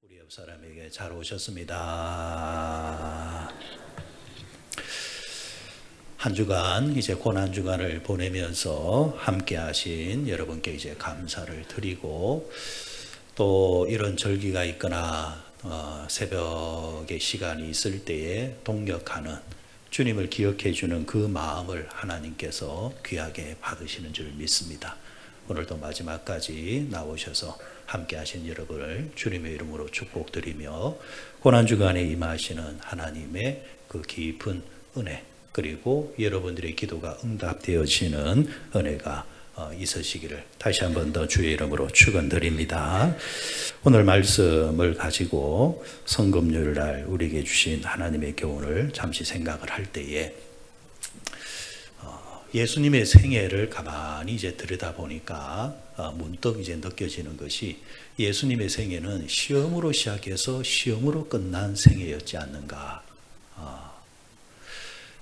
우리 옆 사람에게 잘 오셨습니다. 한 주간 이제 고난 주간을 보내면서 함께 하신 여러분께 이제 감사를 드리고, 또 이런 절기가 있거나 새벽의 시간이 있을 때에 동력하는 주님을 기억해 주는 그 마음을 하나님께서 귀하게 받으시는 줄 믿습니다. 오늘도 마지막까지 나오셔서 함께 하신 여러분을 주님의 이름으로 축복드리며, 고난주간에 임하시는 하나님의 그 깊은 은혜, 그리고 여러분들의 기도가 응답되어지는 은혜가 있으시기를 다시 한 번 더 주의 이름으로 축원드립니다. 오늘 말씀을 가지고 성금요일 날 우리에게 주신 하나님의 교훈을 잠시 생각을 할 때에, 예수님의 생애를 가만히 이제 들여다보니까 문득 이제 느껴지는 것이, 예수님의 생애는 시험으로 시작해서 시험으로 끝난 생애였지 않는가.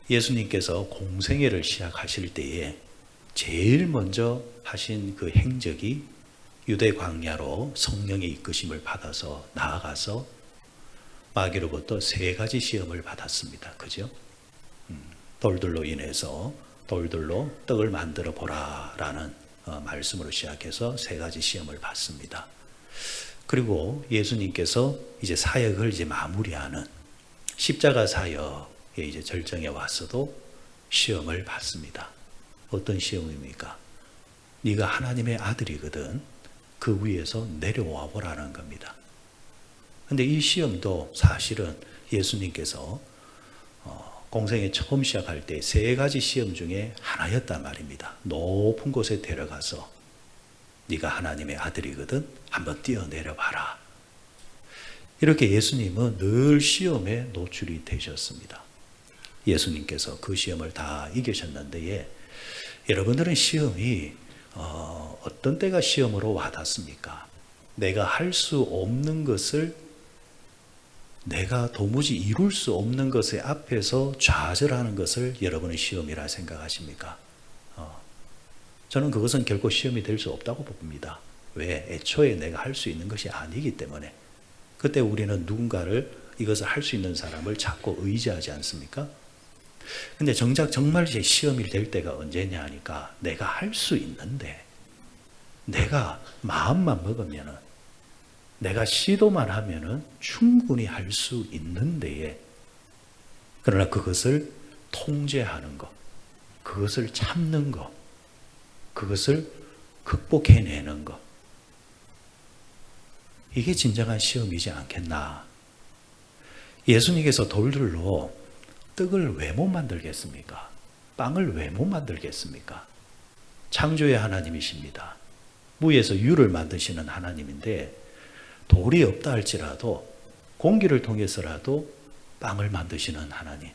예수님께서 공생애를 시작하실 때에 제일 먼저 하신 그 행적이 유대 광야로 성령의 이끄심을 받아서 나아가서 마귀로부터 3가지 시험을 받았습니다. 그죠? 돌들로 인해서 돌들로 떡을 만들어 보라 라는 말씀으로 시작해서 3가지 시험을 받습니다. 그리고 예수님께서 이제 사역을 이제 마무리하는 십자가 사역에 이제 절정에 왔어도 시험을 받습니다. 어떤 시험입니까? 네가 하나님의 아들이거든 그 위에서 내려와 보라는 겁니다. 근데 이 시험도 사실은 예수님께서 공생에 처음 시작할 때 3가지 시험 중에 하나였단 말입니다. 높은 곳에 데려가서 네가 하나님의 아들이거든 한번 뛰어내려 봐라. 이렇게 예수님은 늘 시험에 노출이 되셨습니다. 예수님께서 그 시험을 다 이기셨는데, 여러분들은 시험이 어떤 때가 시험으로 와닿습니까? 내가 할 수 없는 것을, 내가 도무지 이룰 수 없는 것의 앞에서 좌절하는 것을 여러분은 시험이라 생각하십니까? 저는 그것은 결코 시험이 될 수 없다고 봅니다. 왜? 애초에 내가 할 수 있는 것이 아니기 때문에. 그때 우리는 누군가를, 이것을 할 수 있는 사람을 찾고 의지하지 않습니까? 근데 정작 정말 이제 시험이 될 때가 언제냐 하니까, 내가 할 수 있는데, 내가 마음만 먹으면은, 내가 시도만 하면은 충분히 할 수 있는데에, 그러나 그것을 통제하는 것, 그것을 참는 것, 그것을 극복해내는 것, 이게 진정한 시험이지 않겠나. 예수님께서 돌들로 떡을 왜 못 만들겠습니까? 빵을 왜 못 만들겠습니까? 창조의 하나님이십니다. 무에서 유를 만드시는 하나님인데, 돌이 없다 할지라도 공기를 통해서라도 빵을 만드시는 하나님.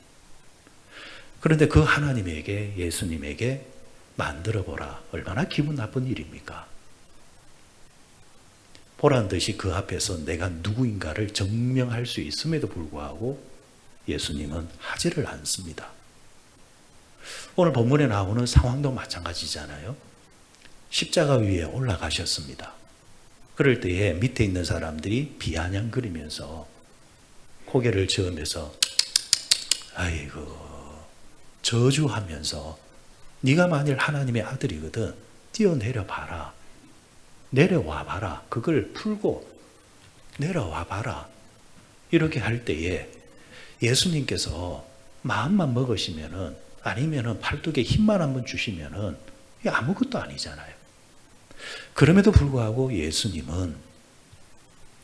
그런데 그 하나님에게, 예수님에게 만들어 보라. 얼마나 기분 나쁜 일입니까? 보란 듯이 그 앞에서 내가 누구인가를 증명할 수 있음에도 불구하고 예수님은 하지를 않습니다. 오늘 본문에 나오는 상황도 마찬가지잖아요. 십자가 위에 올라가셨습니다. 그럴 때에 밑에 있는 사람들이 비아냥거리면서 고개를 저으면서 아이고 저주하면서, 네가 만일 하나님의 아들이거든 뛰어내려 봐라. 내려와 봐라. 그걸 풀고 내려와 봐라. 이렇게 할 때에 예수님께서 마음만 먹으시면은, 아니면은 팔뚝에 힘만 한번 주시면은 이게 아무것도 아니잖아요. 그럼에도 불구하고 예수님은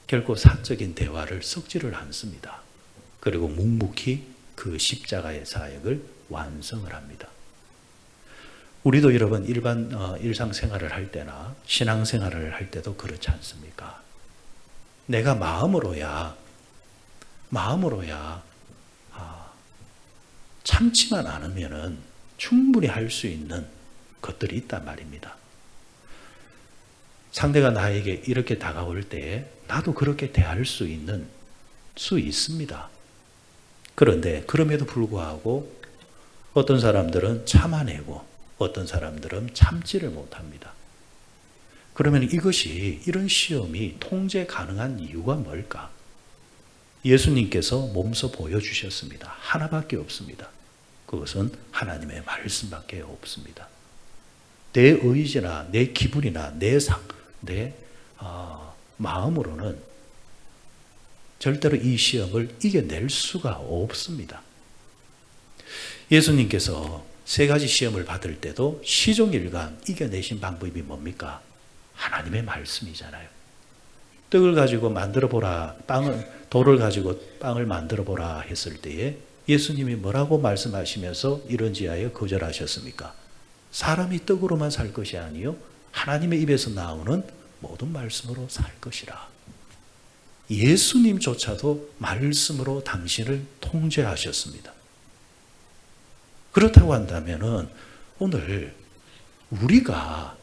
결코 사적인 대화를 섞지를 않습니다. 그리고 묵묵히 그 십자가의 사역을 완성을 합니다. 우리도 여러분 일반 일상생활을 할 때나 신앙생활을 할 때도 그렇지 않습니까? 내가 마음으로야 참지만 않으면은 충분히 할 수 있는 것들이 있단 말입니다. 상대가 나에게 이렇게 다가올 때 나도 그렇게 대할 수 있습니다. 그런데 그럼에도 불구하고 어떤 사람들은 참아내고 어떤 사람들은 참지를 못합니다. 그러면 이것이, 이런 시험이 통제 가능한 이유가 뭘까? 예수님께서 몸소 보여주셨습니다. 하나밖에 없습니다. 그것은 하나님의 말씀밖에 없습니다. 내 의지나 내 기분이나 내 마음으로는 절대로 이 시험을 이겨낼 수가 없습니다. 예수님께서 3가지 시험을 받을 때도 시종일관 이겨내신 방법이 뭡니까? 하나님의 말씀이잖아요. 떡을 가지고 만들어 보라, 돌을 가지고 빵을 만들어 보라 했을 때에 예수님이 뭐라고 말씀하시면서 이런지하여 거절하셨습니까? 사람이 떡으로만 살 것이 아니요 하나님의 입에서 나오는 모든 말씀으로 살 것이라. 예수님조차도 말씀으로 당신을 통제하셨습니다. 그렇다고 한다면 오늘 우리가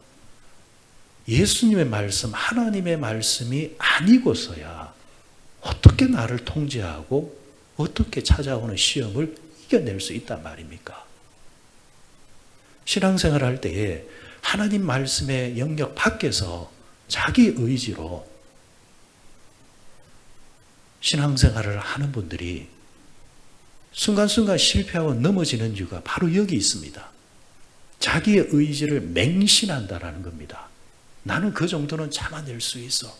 예수님의 말씀, 하나님의 말씀이 아니고서야 어떻게 나를 통제하고 어떻게 찾아오는 시험을 이겨낼 수 있단 말입니까? 신앙생활을 할 때에 하나님 말씀의 영역 밖에서 자기 의지로 신앙생활을 하는 분들이 순간순간 실패하고 넘어지는 이유가 바로 여기 있습니다. 자기의 의지를 맹신한다라는 겁니다. 나는 그 정도는 참아낼 수 있어.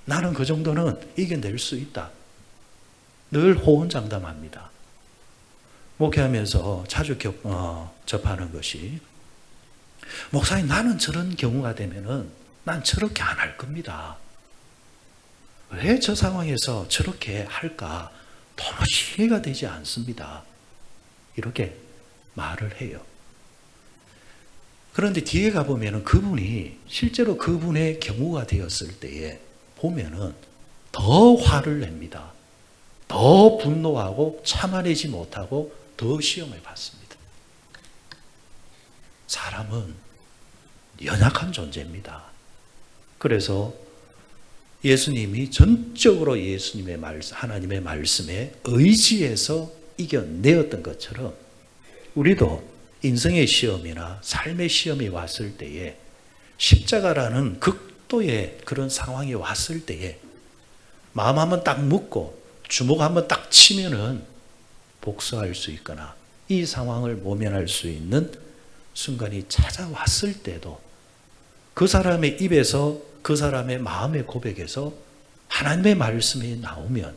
나는 그 정도는 이겨낼 수 있다. 늘 호언장담합니다. 목회하면서 자주 접하는 것이, 목사님 나는 저런 경우가 되면은 난 저렇게 안 할 겁니다. 왜 저 상황에서 저렇게 할까? 도무지 이해가 되지 않습니다. 이렇게 말을 해요. 그런데 뒤에 가보면 그분이 실제로 그분의 경우가 되었을 때에 보면은 더 화를 냅니다. 더 분노하고 참아내지 못하고 더 시험을 받습니다. 사람은 연약한 존재입니다. 그래서 예수님이 전적으로 예수님의 말씀, 하나님의 말씀에 의지해서 이겨내었던 것처럼 우리도 인생의 시험이나 삶의 시험이 왔을 때에 십자가라는 극도의 그런 상황이 왔을 때에 마음 한번 딱 묶고 주먹 한번 딱 치면은 복수할 수 있거나 이 상황을 모면할 수 있는 순간이 찾아왔을 때도 그 사람의 입에서 그 사람의 마음의 고백에서 하나님의 말씀이 나오면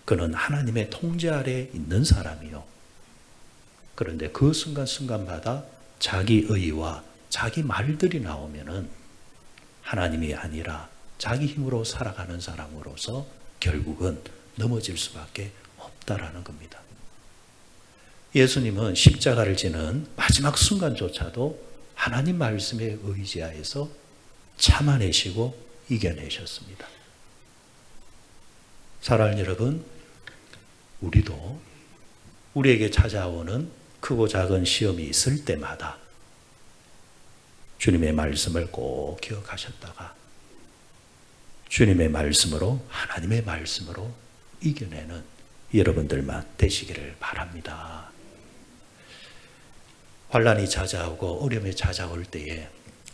그는 하나님의 통제 아래에 있는 사람이요. 그런데 그 순간순간마다 자기 의와 자기 말들이 나오면은 하나님이 아니라 자기 힘으로 살아가는 사람으로서 결국은 넘어질 수밖에 없다라는 겁니다. 예수님은 십자가를 지는 마지막 순간조차도 하나님 말씀에 의지하여서 참아내시고 이겨내셨습니다. 사랑하는 여러분, 우리도 우리에게 찾아오는 크고 작은 시험이 있을 때마다 주님의 말씀을 꼭 기억하셨다가 주님의 말씀으로, 하나님의 말씀으로 이겨내는 여러분들만 되시기를 바랍니다. 환난이 찾아오고 어려움이 찾아올 때에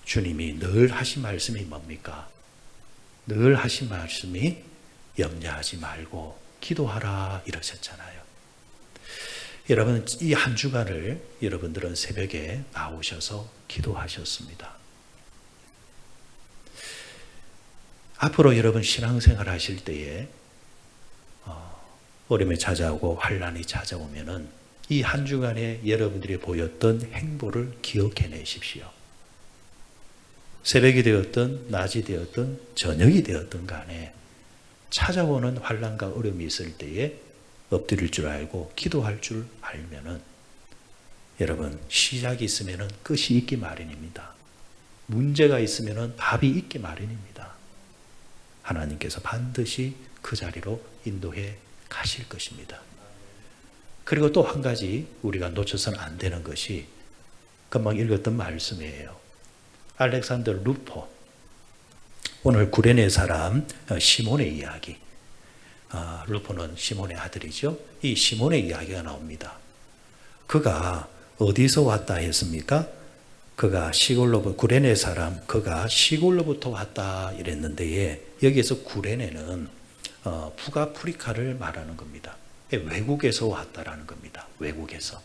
주님이 늘 하신 말씀이 뭡니까? 늘 하신 말씀이 염려하지 말고 기도하라 이러셨잖아요. 여러분, 이 한 주간을 여러분들은 새벽에 나오셔서 기도하셨습니다. 앞으로 여러분 신앙생활 하실 때에 어려움이 찾아오고 환난이 찾아오면은 이 한 주간에 여러분들이 보였던 행보를 기억해내십시오. 새벽이 되었든 낮이 되었든 저녁이 되었든 간에 찾아오는 환난과 어려움이 있을 때에 엎드릴 줄 알고 기도할 줄 알면은 여러분 시작이 있으면은 끝이 있기 마련입니다. 문제가 있으면은 답이 있기 마련입니다. 하나님께서 반드시 그 자리로 인도해 가실 것입니다. 그리고 또 한 가지 우리가 놓쳐서는 안 되는 것이 금방 읽었던 말씀이에요. 알렉산더 루포, 오늘 구레네 사람 시몬의 이야기. 루포는 시몬의 아들이죠. 이 시몬의 이야기가 나옵니다. 그가 어디서 왔다 했습니까? 그가 구레네 사람, 그가 시골로부터 왔다 이랬는데 여기에서 구레네는 북아프리카를 말하는 겁니다. 외국에서 왔다라는 겁니다. 외국에서.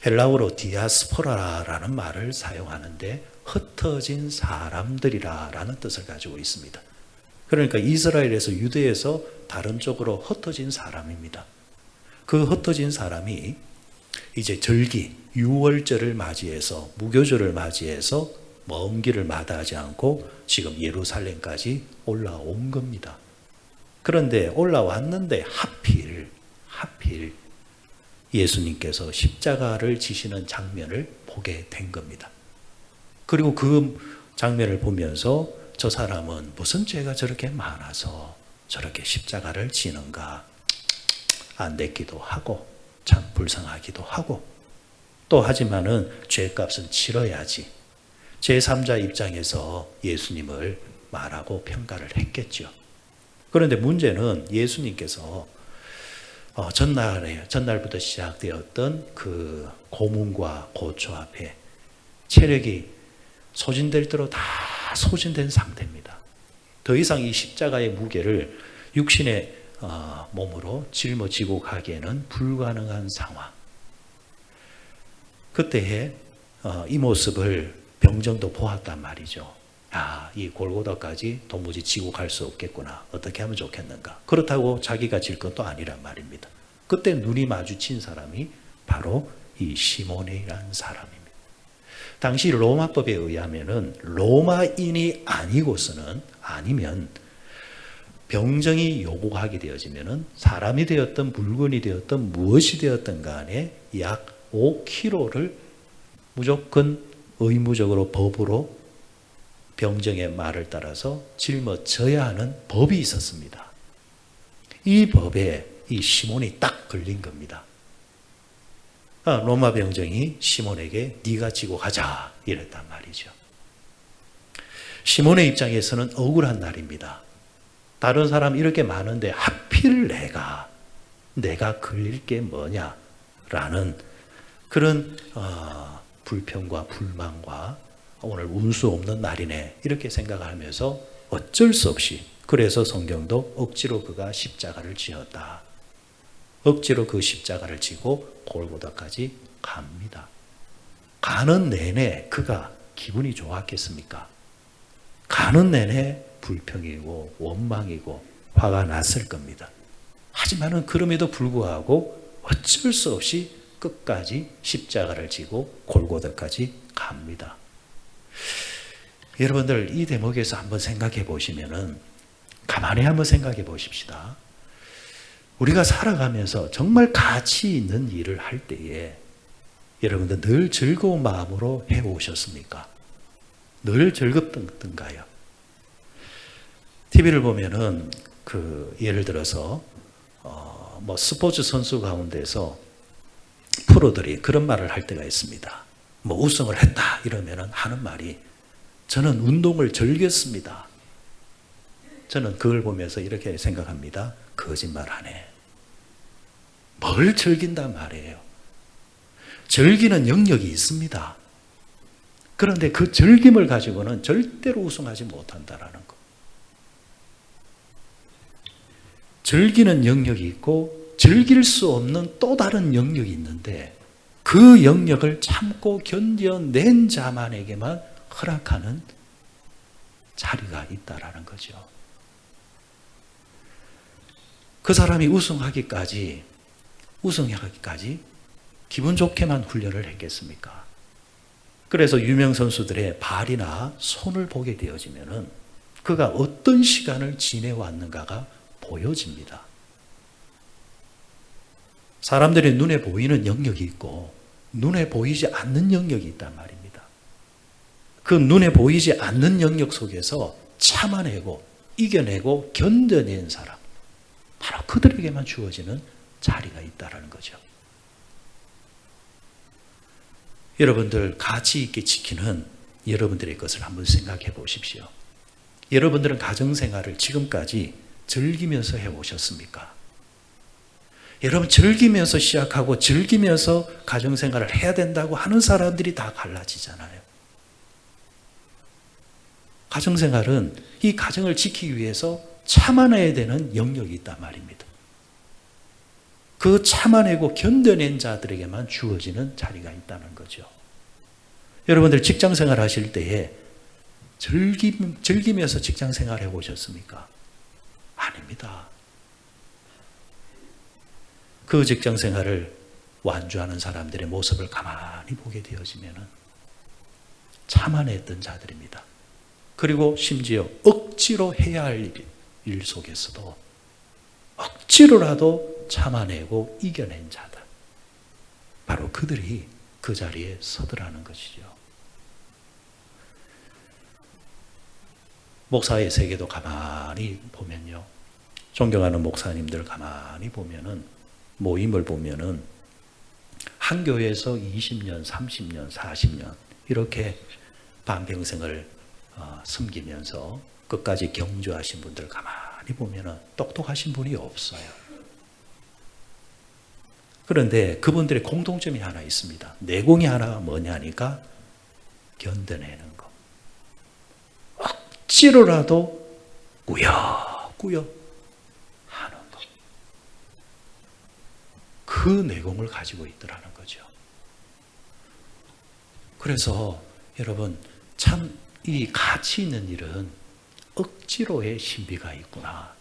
헬라어로 디아스포라라는 말을 사용하는데 흩어진 사람들이라는 뜻을 가지고 있습니다. 그러니까 이스라엘에서 유대에서 다른 쪽으로 흩어진 사람입니다. 그 흩어진 사람이 이제 절기, 유월절을 맞이해서 무교절을 맞이해서 먼 길을 마다하지 않고 지금 예루살렘까지 올라온 겁니다. 그런데 올라왔는데 하필 예수님께서 십자가를 지시는 장면을 보게 된 겁니다. 그리고 그 장면을 보면서 저 사람은 무슨 죄가 저렇게 많아서 저렇게 십자가를 지는가 안됐기도 하고 참 불쌍하기도 하고 또 하지만은 죄값은 치러야지 제3자 입장에서 예수님을 말하고 평가를 했겠죠. 그런데 문제는 예수님께서 전날부터 시작되었던 그 고문과 고초 앞에 체력이 소진될 대로 다 소진된 상태입니다. 더 이상 이 십자가의 무게를 육신의 몸으로 짊어지고 가기에는 불가능한 상황. 그때에 이 모습을 병정도 보았단 말이죠. 이 골고다까지 도무지 지고 갈 수 없겠구나. 어떻게 하면 좋겠는가. 그렇다고 자기가 질 것도 아니란 말입니다. 그때 눈이 마주친 사람이 바로 이 시몬이라는 사람입니다. 당시 로마법에 의하면은 로마인이 아니면 병정이 요구하게 되어지면은 사람이 되었든 물건이 되었든 무엇이 되었든 간에 약 5kg를 무조건 의무적으로 법으로 병정의 말을 따라서 짊어져야 하는 법이 있었습니다. 이 법에 이 시몬이 딱 걸린 겁니다. 로마 병정이 시몬에게 네가 지고 가자 이랬단 말이죠. 시몬의 입장에서는 억울한 날입니다. 다른 사람 이렇게 많은데 하필 내가 걸릴 게 뭐냐라는 그런 불평과 불만과 오늘 운수 없는 날이네 이렇게 생각하면서 어쩔 수 없이 그래서 성경도 억지로 그가 십자가를 지었다. 억지로 그 십자가를 지고 골고다까지 갑니다. 가는 내내 그가 기분이 좋았겠습니까? 가는 내내 불평이고 원망이고 화가 났을 겁니다. 하지만은 그럼에도 불구하고 어쩔 수 없이 끝까지 십자가를 지고 골고다까지 갑니다. 여러분들 이 대목에서 한번 생각해 보시면은 가만히 한번 생각해 보십시다. 우리가 살아가면서 정말 가치 있는 일을 할 때에 여러분들 늘 즐거운 마음으로 해오셨습니까? 늘 즐겁던가요? TV를 보면은 예를 들어서 스포츠 선수 가운데서 프로들이 그런 말을 할 때가 있습니다. 우승을 했다 이러면은 하는 말이 저는 운동을 즐겼습니다. 저는 그걸 보면서 이렇게 생각합니다. 거짓말하네. 뭘 즐긴단 말이에요. 즐기는 영역이 있습니다. 그런데 그 즐김을 가지고는 절대로 우승하지 못한다라는 거. 즐기는 영역이 있고 즐길 수 없는 또 다른 영역이 있는데 그 영역을 참고 견뎌낸 자만에게만 허락하는 자리가 있다라는 거죠. 그 사람이 우승하기까지 기분 좋게만 훈련을 했겠습니까? 그래서 유명 선수들의 발이나 손을 보게 되어지면은 그가 어떤 시간을 지내왔는가가 보여집니다. 사람들의 눈에 보이는 영역이 있고 눈에 보이지 않는 영역이 있단 말입니다. 그 눈에 보이지 않는 영역 속에서 참아내고 이겨내고 견뎌낸 사람, 바로 그들에게만 주어지는 자리가 있다는 거죠. 여러분들 가치 있게 지키는 여러분들의 것을 한번 생각해 보십시오. 여러분들은 가정생활을 지금까지 즐기면서 해오셨습니까? 여러분 즐기면서 시작하고 즐기면서 가정생활을 해야 된다고 하는 사람들이 다 갈라지잖아요. 가정생활은 이 가정을 지키기 위해서 참아내야 되는 영역이 있단 말입니다. 그 참아내고 견뎌낸 자들에게만 주어지는 자리가 있다는 거죠. 여러분들 직장생활 하실 때에 즐기면서 직장생활 해보셨습니까? 아닙니다. 그 직장생활을 완주하는 사람들의 모습을 가만히 보게 되어지면 참아냈던 자들입니다. 그리고 심지어 억지로 해야 할 일 속에서도 억지로라도 참아내고 이겨낸 자들, 바로 그들이 그 자리에 서더라는 것이죠. 목사의 세계도 가만히 보면요, 존경하는 목사님들 가만히 보면은, 모임을 보면은 한 교회에서 20년, 30년, 40년 이렇게 반평생을 섬기면서 끝까지 경주하신 분들 가만히 보면은 똑똑하신 분이 없어요. 그런데 그분들의 공통점이 하나 있습니다. 내공이 하나가 뭐냐니까 견뎌내는 거. 억지로라도 꾸역꾸역 하는 거. 그 내공을 가지고 있더라는 거죠. 그래서 여러분, 참 이 가치 있는 일은 억지로의 신비가 있구나.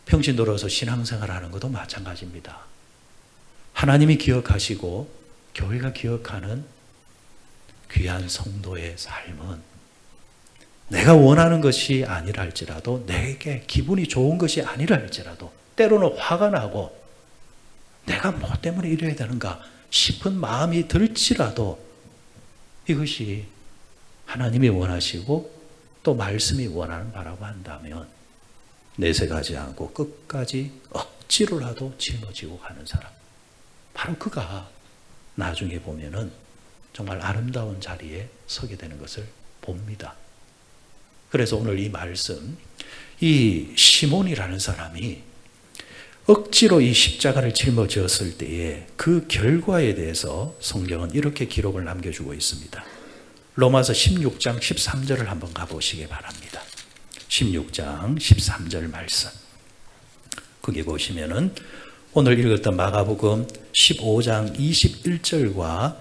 평신도로서 신앙생활하는 것도 마찬가지입니다. 하나님이 기억하시고 교회가 기억하는 귀한 성도의 삶은 내가 원하는 것이 아니라 할지라도, 내게 기분이 좋은 것이 아니라 할지라도, 때로는 화가 나고 내가 뭐 때문에 이래야 되는가 싶은 마음이 들지라도 이것이 하나님이 원하시고 또 말씀이 원하는 바라고 한다면 내색하지 않고 끝까지 억지로라도 짊어지고 가는 사람, 바로 그가 나중에 보면은 정말 아름다운 자리에 서게 되는 것을 봅니다. 그래서 오늘 이 말씀, 이 시몬이라는 사람이 억지로 이 십자가를 짊어졌을 때에 그 결과에 대해서 성경은 이렇게 기록을 남겨주고 있습니다. 로마서 16장 13절을 한번 가보시기 바랍니다. 16장 13절 말씀. 거기 보시면은 오늘 읽었던 마가복음 15장 21절과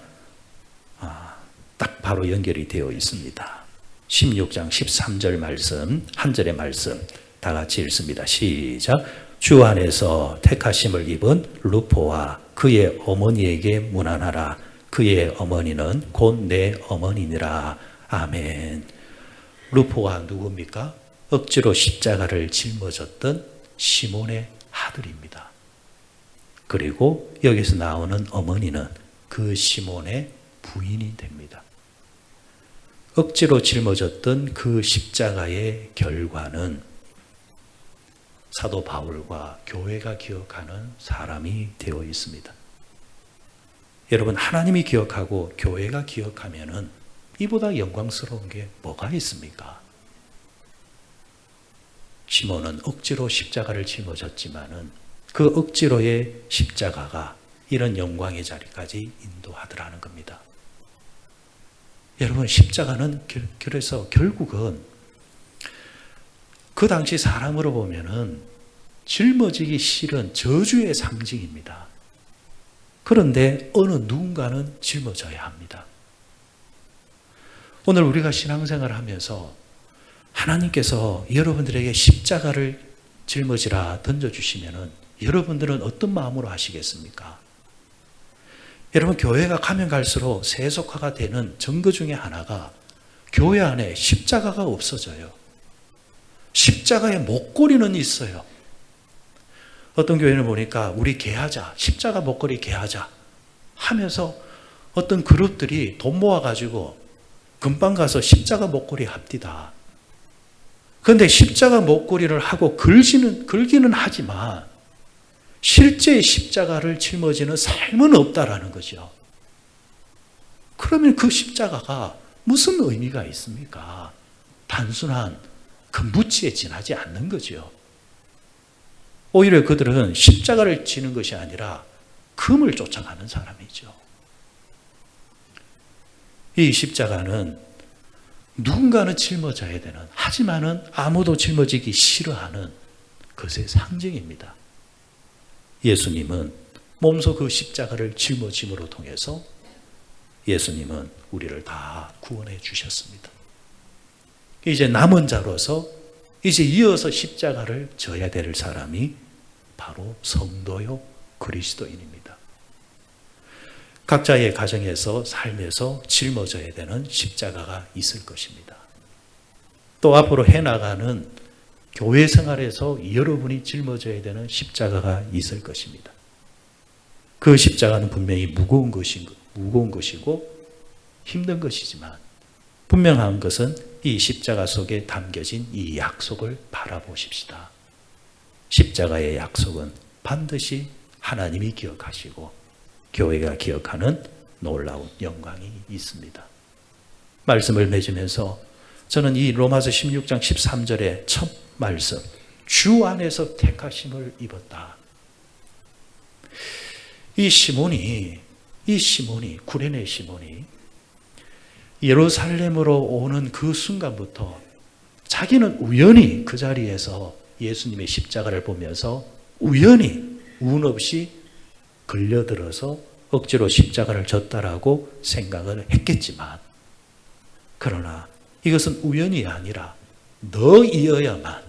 딱 바로 연결이 되어 있습니다. 16장 13절 말씀, 한 절의 말씀 다 같이 읽습니다. 시작. 주 안에서 택하심을 입은 루포와 그의 어머니에게 문안하라. 그의 어머니는 곧 내 어머니니라. 아멘. 루포가 누굽니까? 억지로 십자가를 짊어졌던 시몬의 아들입니다. 그리고 여기서 나오는 어머니는 그 시몬의 부인이 됩니다. 억지로 짊어졌던 그 십자가의 결과는 사도 바울과 교회가 기억하는 사람이 되어 있습니다. 여러분, 하나님이 기억하고 교회가 기억하면은 이보다 영광스러운 게 뭐가 있습니까? 시몬은 억지로 십자가를 짊어졌지만은 그 억지로의 십자가가 이런 영광의 자리까지 인도하더라는 겁니다. 여러분, 십자가는 그래서 결국은 그 당시 사람으로 보면은 짊어지기 싫은 저주의 상징입니다. 그런데 어느 누군가는 짊어져야 합니다. 오늘 우리가 신앙생활을 하면서 하나님께서 여러분들에게 십자가를 짊어지라 던져주시면은 여러분들은 어떤 마음으로 하시겠습니까? 여러분, 교회가 가면 갈수록 세속화가 되는 증거 중에 하나가 교회 안에 십자가가 없어져요. 십자가의 목걸이는 있어요. 어떤 교회는 보니까 우리 개하자, 십자가 목걸이 개하자 하면서 어떤 그룹들이 돈 모아가지고 금방 가서 십자가 목걸이 합디다. 그런데 십자가 목걸이를 하고 걸기는 하지만 실제 십자가를 짊어지는 삶은 없다라는 거죠. 그러면 그 십자가가 무슨 의미가 있습니까? 단순한 금붙이에 지나지 않는 거죠. 오히려 그들은 십자가를 지는 것이 아니라 금을 쫓아가는 사람이죠. 이 십자가는 누군가는 짊어져야 되는, 하지만은 아무도 짊어지기 싫어하는 것의 상징입니다. 예수님은 몸소 그 십자가를 짊어짐으로 통해서 예수님은 우리를 다 구원해 주셨습니다. 이제 남은 자로서 이제 이어서 십자가를 져야 될 사람이 바로 성도요 그리스도인입니다. 각자의 가정에서 삶에서 짊어져야 되는 십자가가 있을 것입니다. 또 앞으로 해나가는 교회 생활에서 여러분이 짊어져야 되는 십자가가 있을 것입니다. 그 십자가는 분명히 무거운 것이고 힘든 것이지만 분명한 것은 이 십자가 속에 담겨진 이 약속을 바라보십시다. 십자가의 약속은 반드시 하나님이 기억하시고 교회가 기억하는 놀라운 영광이 있습니다. 말씀을 맺으면서 저는 이 로마서 16장 13절의 첫 말씀, 주 안에서 택하심을 입었다. 이 시몬이 구레네 시몬이 예루살렘으로 오는 그 순간부터 자기는 우연히 그 자리에서 예수님의 십자가를 보면서 우연히 운 없이 걸려들어서 억지로 십자가를 졌다라고 생각을 했겠지만, 그러나 이것은 우연이 아니라 너이어야만,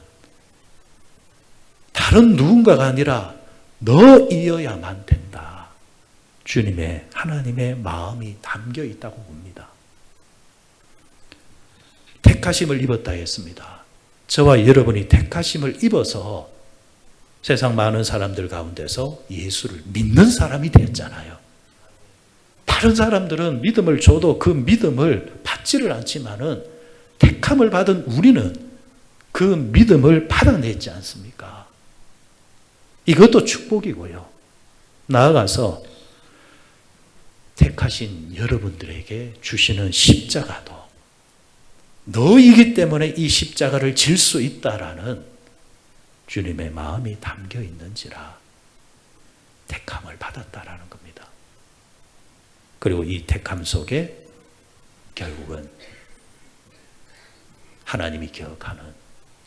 다른 누군가가 아니라 너이어야만 된다. 주님의, 하나님의 마음이 담겨 있다고 봅니다. 택하심을 입었다 했습니다. 저와 여러분이 택하심을 입어서 세상 많은 사람들 가운데서 예수를 믿는 사람이 되었잖아요. 다른 사람들은 믿음을 줘도 그 믿음을 받지를 않지만은 택함을 받은 우리는 그 믿음을 받아냈지 않습니까? 이것도 축복이고요. 나아가서 택하신 여러분들에게 주시는 십자가도 너이기 때문에 이 십자가를 질 수 있다라는 주님의 마음이 담겨 있는지라 택함을 받았다라는 겁니다. 그리고 이 택함 속에 결국은 하나님이 기억하는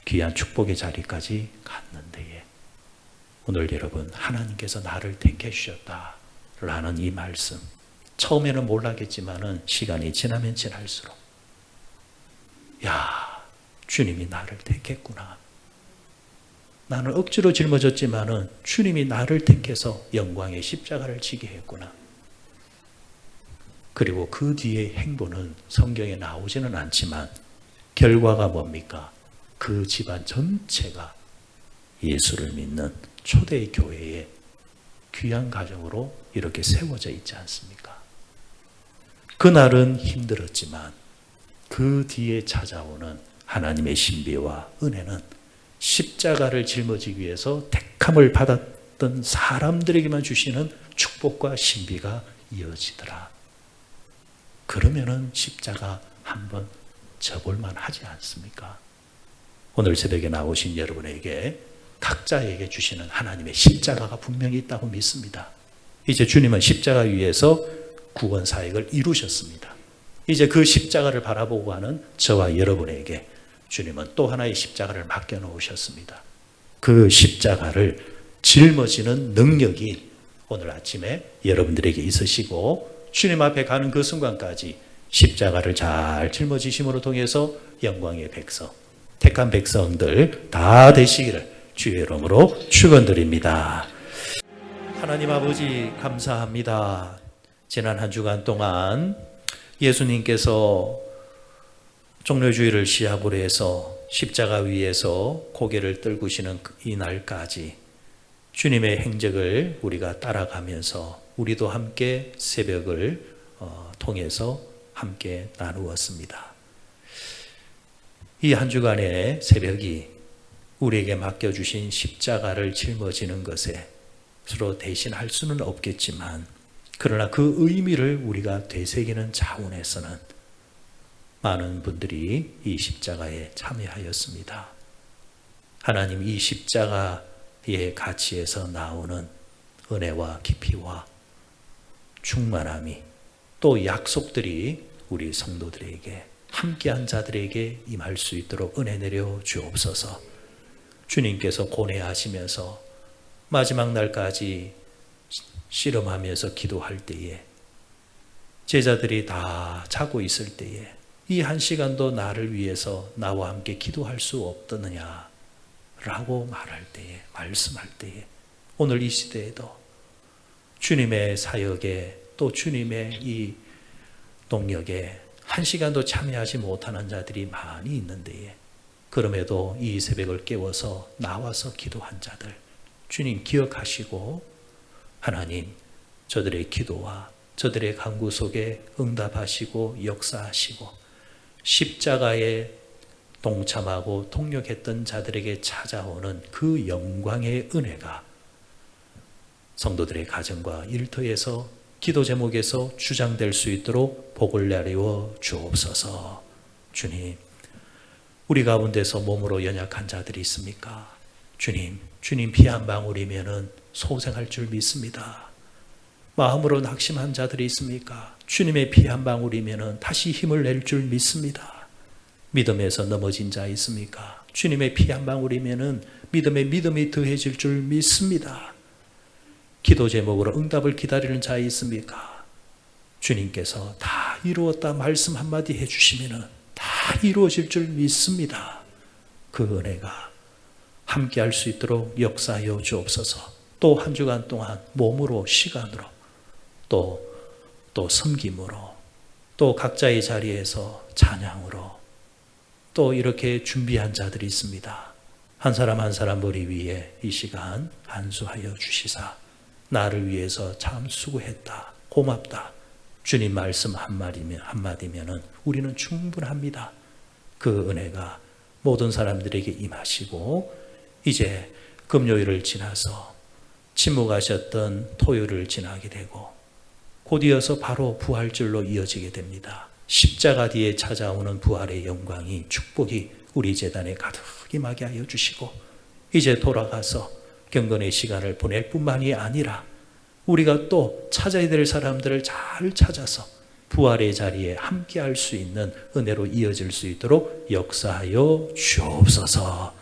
귀한 축복의 자리까지 갔는데에 오늘 여러분, 하나님께서 나를 택해 주셨다라는 이 말씀, 처음에는 몰랐겠지만은 시간이 지나면 지날수록 야, 주님이 나를 택했구나. 나는 억지로 짊어졌지만은 주님이 나를 택해서 영광의 십자가를 지게 했구나. 그리고 그 뒤의 행보는 성경에 나오지는 않지만 결과가 뭡니까? 그 집안 전체가 예수를 믿는 초대 교회의 귀한 가정으로 이렇게 세워져 있지 않습니까? 그날은 힘들었지만 그 뒤에 찾아오는 하나님의 신비와 은혜는 십자가를 짊어지기 위해서 택함을 받았던 사람들에게만 주시는 축복과 신비가 이어지더라. 그러면은 십자가 한번 져볼만 하지 않습니까? 오늘 새벽에 나오신 여러분에게 각자에게 주시는 하나님의 십자가가 분명히 있다고 믿습니다. 이제 주님은 십자가 위에서 구원 사역을 이루셨습니다. 이제 그 십자가를 바라보고 가는 저와 여러분에게 주님은 또 하나의 십자가를 맡겨놓으셨습니다. 그 십자가를 짊어지는 능력이 오늘 아침에 여러분들에게 있으시고 주님 앞에 가는 그 순간까지 십자가를 잘 짊어지심으로 통해서 영광의 백성, 택한 백성들 다 되시기를 주의 이름으로 축원드립니다. 하나님 아버지 감사합니다. 지난 한 주간 동안 예수님께서 종려주일을 시합으로 해서 십자가 위에서 고개를 떨구시는 이 날까지 주님의 행적을 우리가 따라가면서 우리도 함께 새벽을 통해서 함께 나누었습니다. 이 한 주간의 새벽이 우리에게 맡겨주신 십자가를 짊어지는 것에 서로 대신할 수는 없겠지만 그러나 그 의미를 우리가 되새기는 차원에서는 많은 분들이 이 십자가에 참여하였습니다. 하나님, 이 십자가의 가치에서 나오는 은혜와 깊이와 충만함이 또 약속들이 우리 성도들에게 함께한 자들에게 임할 수 있도록 은혜 내려 주옵소서. 주님께서 고뇌하시면서 마지막 날까지 씨름하면서 기도할 때에 제자들이 다 자고 있을 때에 이 한 시간도 나를 위해서 나와 함께 기도할 수 없더느냐 라고 말할 때에, 말씀할 때에, 오늘 이 시대에도 주님의 사역에 또 주님의 이 동역에 한 시간도 참여하지 못하는 자들이 많이 있는데, 그럼에도 이 새벽을 깨워서 나와서 기도한 자들 주님 기억하시고 하나님 저들의 기도와 저들의 간구 속에 응답하시고 역사하시고 십자가에 동참하고 동역했던 자들에게 찾아오는 그 영광의 은혜가 성도들의 가정과 일터에서 기도 제목에서 주장될 수 있도록 복을 내려 주옵소서. 주님, 우리 가운데서 몸으로 연약한 자들이 있습니까? 주님 피 한 방울이면은 소생할 줄 믿습니다. 마음으로 낙심한 자들이 있습니까? 주님의 피 한 방울이면은 다시 힘을 낼 줄 믿습니다. 믿음에서 넘어진 자 있습니까? 주님의 피 한 방울이면은 믿음이 더해질 줄 믿습니다. 기도 제목으로 응답을 기다리는 자 있습니까? 주님께서 다 이루었다 말씀 한마디 해주시면은 다 이루어질 줄 믿습니다. 그 은혜가 함께 할 수 있도록 역사하여 주옵소서. 또 한 주간 동안 몸으로 시간으로 또 섬김으로 또 각자의 자리에서 찬양으로 또 이렇게 준비한 자들이 있습니다. 한 사람 한 사람 머리 위에 이 시간 안수하여 주시사 나를 위해서 참 수고했다, 고맙다, 주님 말씀 한마디면 우리는 충분합니다. 그 은혜가 모든 사람들에게 임하시고 이제 금요일을 지나서 침묵하셨던 토요일을 지나게 되고 곧 이어서 바로 부활절로 이어지게 됩니다. 십자가 뒤에 찾아오는 부활의 영광이, 축복이 우리 재단에 가득 임하게 하여 주시고 이제 돌아가서 경건의 시간을 보낼 뿐만이 아니라 우리가 또 찾아야 될 사람들을 잘 찾아서 부활의 자리에 함께 할 수 있는 은혜로 이어질 수 있도록 역사하여 주옵소서.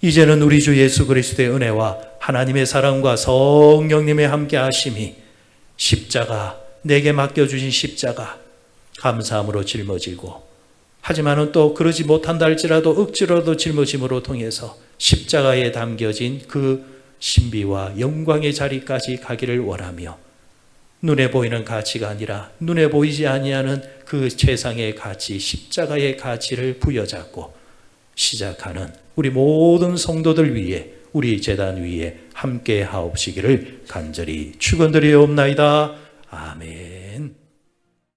이제는 우리 주 예수 그리스도의 은혜와 하나님의 사랑과 성령님의 함께 하심이 십자가, 내게 맡겨주신 십자가 감사함으로 짊어지고, 하지만은 또 그러지 못한다 할지라도 억지로라도 짊어짐으로 통해서 십자가에 담겨진 그 신비와 영광의 자리까지 가기를 원하며, 눈에 보이는 가치가 아니라 눈에 보이지 아니하는 그 최상의 가치, 십자가의 가치를 부여잡고 시작하는 우리 모든 성도들 위해, 우리 재단 위에 함께 하옵시기를 간절히 축원드리옵나이다. 아멘.